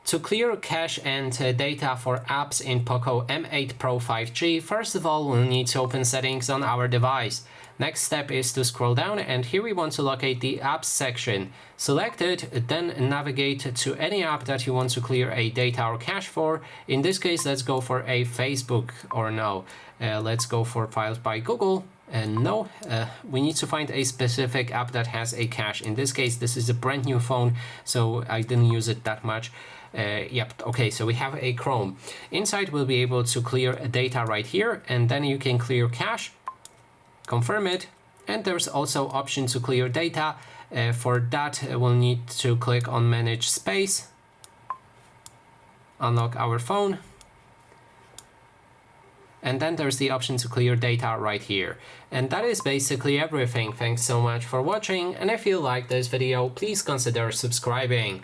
To clear cache and data for apps in POCO M8 Pro 5G, first of all, we'll need to open settings on our device. Next step is to scroll down, and here we want to locate the apps section. Select it, then navigate to any app that you want to clear a data or cache for. In this case, let's go for a Facebook, or no, let's go for Files by Google. And no, we need to find a specific app that has a cache. In this case, this is a brand new phone, so I didn't use it that much. Yep, okay, so we have a Chrome. Inside we'll be able to clear data right here, and then you can clear cache, confirm it, and there's also option to clear data. For that we'll need to click on manage space, unlock our phone, and then there's the option to clear data right here. And that is basically everything. Thanks so much for watching, and if you like this video, please consider subscribing.